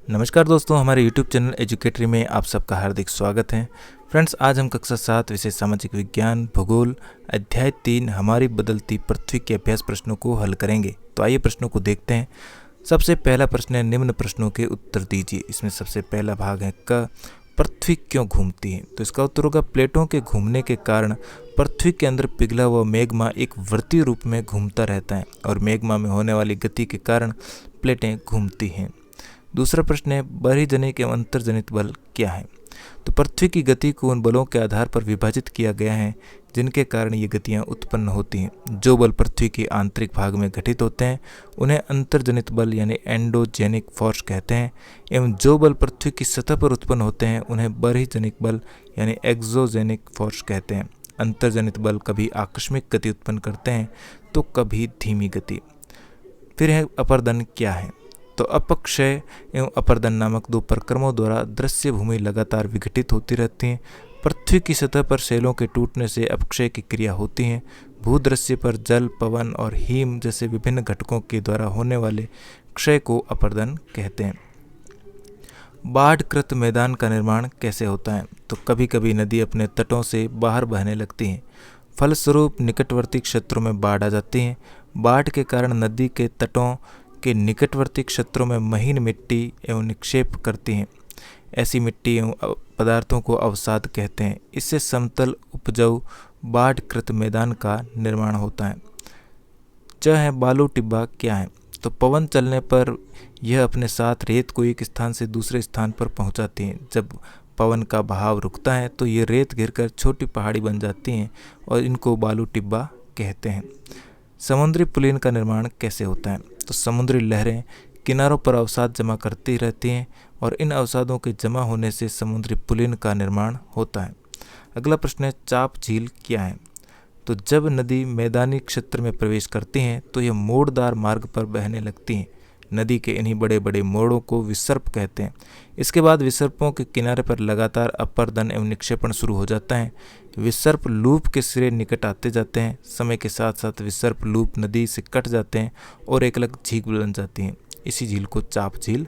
नमस्कार दोस्तों, हमारे YouTube चैनल एजुकेटरी में आप सबका हार्दिक स्वागत है। फ्रेंड्स, आज हम कक्षा 7 विषय सामाजिक विज्ञान भूगोल अध्याय 3 हमारी बदलती पृथ्वी के अभ्यास प्रश्नों को हल करेंगे। तो आइए प्रश्नों को देखते हैं। सबसे पहला प्रश्न है, निम्न प्रश्नों के उत्तर दीजिए। इसमें सबसे पहला भाग है क, पृथ्वी क्यों घूमती है। तो इसका उत्तर होगा, प्लेटों के घूमने के कारण पृथ्वी के अंदर पिघला हुआ मैग्मा एक वृत्तीय रूप में घूमता रहता है और मैग्मा में होने वाली गति के कारण प्लेटें घूमती हैं। दूसरा प्रश्न है, बहिर्जनित एवं अंतर्जनित बल क्या है। तो पृथ्वी की गति को उन बलों के आधार पर विभाजित किया गया है जिनके कारण ये गतियाँ उत्पन्न होती हैं। जो बल पृथ्वी के आंतरिक भाग में घटित होते हैं उन्हें अंतर्जनित बल यानी एंडोजेनिक फोर्स कहते हैं, एवं जो बल पृथ्वी की सतह पर उत्पन्न होते हैं उन्हें बहिर्जनित बल यानी एक्सोजेनिक फोर्स कहते हैं। अंतर्जनित बल कभी आकस्मिक गति उत्पन्न करते हैं तो कभी धीमी गति। फिर है, अपरदन क्या है। तो अपक्षय एवं अपरदन नामक दो प्रक्रमों द्वारा दृश्य भूमि लगातार विघटित होती रहती है। पृथ्वी की सतह पर शैलों के टूटने से अपक्षय की क्रिया होती है। भूदृश्य पर जल, पवन और हिम जैसे विभिन्न घटकों के द्वारा होने वाले क्षय को अपरदन कहते हैं। बाढ़कृत मैदान का निर्माण कैसे होता है। तो कभी कभी नदी अपने तटों से बाहर बहने लगती है, फलस्वरूप निकटवर्ती क्षेत्रों में बाढ़ आ जाती है। बाढ़ के कारण नदी के तटों के निकटवर्ती क्षेत्रों में महीन मिट्टी एवं निक्षेप करती हैं। ऐसी मिट्टी एवं पदार्थों को अवसाद कहते हैं। इससे समतल उपजाऊ बाढ़कृत मैदान का निर्माण होता है। च है, बालू टिब्बा क्या है। तो पवन चलने पर यह अपने साथ रेत को एक स्थान से दूसरे स्थान पर पहुंचाती है। जब पवन का बहाव रुकता है तो ये रेत घिरकर छोटी पहाड़ी बन जाती हैं और इनको बालू टिब्बा कहते हैं। समुद्री पुलिन का निर्माण कैसे होता है। तो समुद्री लहरें किनारों पर अवसाद जमा करती रहती हैं और इन अवसादों के जमा होने से समुद्री पुलिन का निर्माण होता है। अगला प्रश्न है, चाप झील क्या है। तो जब नदी मैदानी क्षेत्र में प्रवेश करती हैं तो यह मोड़दार मार्ग पर बहने लगती हैं। नदी के इन्हीं बड़े बड़े मोड़ों को विसर्प कहते हैं। इसके बाद विसर्पों के किनारे पर लगातार अपरदन एवं निक्षेपण शुरू हो जाता है। विसर्प लूप के सिरे निकट आते जाते हैं। समय के साथ साथ विसर्प लूप नदी से कट जाते हैं और एक अलग झील बन जाती हैं। इसी झील को चाप झील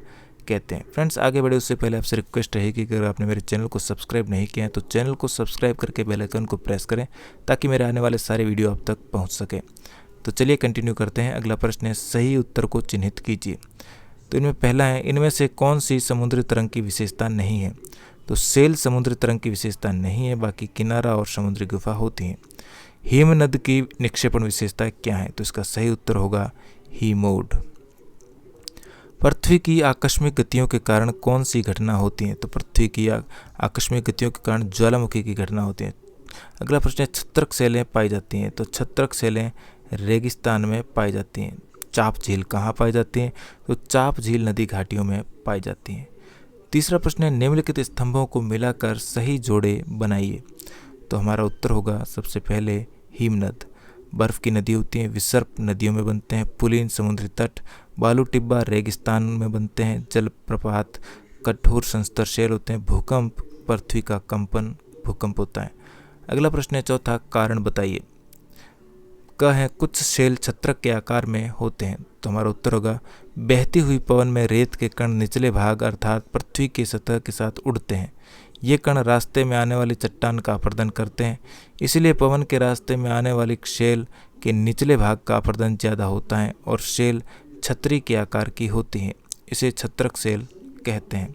कहते हैं। फ्रेंड्स, आगे बढ़े उससे पहले आपसे रिक्वेस्ट रहेगी कि अगर आपने मेरे चैनल को सब्सक्राइब नहीं किया है तो चैनल को सब्सक्राइब करके बेल आइकन को प्रेस करें ताकि मेरे आने वाले सारे वीडियो आप तक पहुँच सके। तो चलिए कंटिन्यू करते हैं। अगला प्रश्न है, सही उत्तर को चिन्हित कीजिए। तो इनमें पहला है, इनमें से कौन सी समुद्री तरंग की विशेषता नहीं है। तो सेल समुद्री तरंग की विशेषता नहीं है, बाकी किनारा और समुद्री गुफा होती हैं। हिमनद की निक्षेपण विशेषता क्या है। तो इसका सही उत्तर होगा हिमोड। पृथ्वी की आकस्मिक गतियों के कारण कौन सी घटना होती है। तो पृथ्वी की आकस्मिक गतियों के कारण ज्वालामुखी की घटना होती है। अगला प्रश्न है, छत्रक शैलें पाई जाती हैं। तो छत्रक शैलें रेगिस्तान में पाई जाती हैं। चाप झील कहाँ पाई जाती हैं। तो चाप झील नदी घाटियों में पाई जाती हैं। तीसरा प्रश्न है, निम्नलिखित स्तंभों को मिलाकर सही जोड़े बनाइए। तो हमारा उत्तर होगा सबसे पहले हिमनद। बर्फ की नदी होती हैं, विसर्प नदियों में बनते हैं, पुलिन समुद्री तट, बालू टिब्बा रेगिस्तान में बनते हैं, जलप्रपात कठोर संस्तर शैल होते हैं, भूकंप पृथ्वी का कंपन भूकंप होता है। अगला प्रश्न है चौथा, कारण बताइए। क है, कुछ शैल छत्रक के आकार में होते हैं। तो हमारा उत्तर होगा, बहती हुई पवन में रेत के कण निचले भाग अर्थात पृथ्वी की सतह के साथ उड़ते हैं। ये कण रास्ते में आने वाली चट्टान का अपरदन करते हैं, इसलिए पवन के रास्ते में आने वाली शैल के निचले भाग का अपरदन ज़्यादा होता है और शैल छतरी के आकार की होती हैं। इसे छत्रक शैल कहते हैं।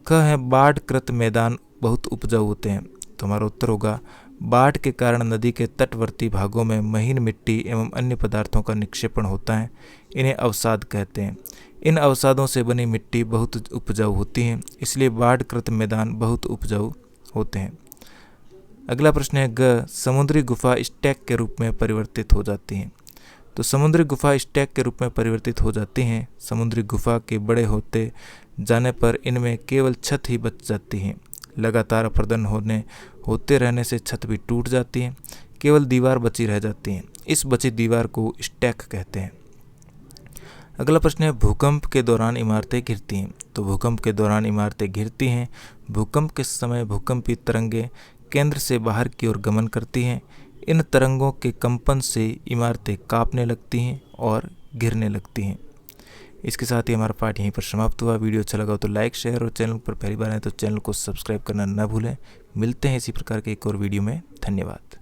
ख है, बाढ़कृत मैदान बहुत उपजाऊ होते हैं। तो हमारा उत्तर होगा, बाढ़ के कारण नदी के तटवर्ती भागों में महीन मिट्टी एवं अन्य पदार्थों का निक्षेपण होता है। इन्हें अवसाद कहते हैं। इन अवसादों से बनी मिट्टी बहुत उपजाऊ होती है, इसलिए बाढ़कृत मैदान बहुत उपजाऊ होते हैं। अगला प्रश्न है ग, समुद्री गुफा स्टैक के रूप में परिवर्तित हो जाती हैं। तो समुद्री गुफा स्टैक के रूप में परिवर्तित हो जाती हैं। समुद्री गुफा के बड़े होते जाने पर इनमें केवल छत ही बच जाती है। लगातार अपरदन होते रहने से छत भी टूट जाती है, केवल दीवार बची रह जाती है। इस बची दीवार को स्टैक कहते हैं। अगला प्रश्न है, भूकंप के दौरान इमारतें गिरती हैं। तो भूकंप के दौरान इमारतें गिरती हैं। भूकंप के समय भूकंपीय तरंगें केंद्र से बाहर की ओर गमन करती हैं। इन तरंगों के कंपन से इमारतें कांपने लगती हैं और गिरने लगती हैं। इसके साथ ही हमारा पाठ यहीं पर समाप्त हुआ। वीडियो अच्छा लगा हो तो लाइक, शेयर और चैनल पर पहली बार आए तो चैनल को सब्सक्राइब करना न भूलें। मिलते हैं इसी प्रकार के एक और वीडियो में। धन्यवाद।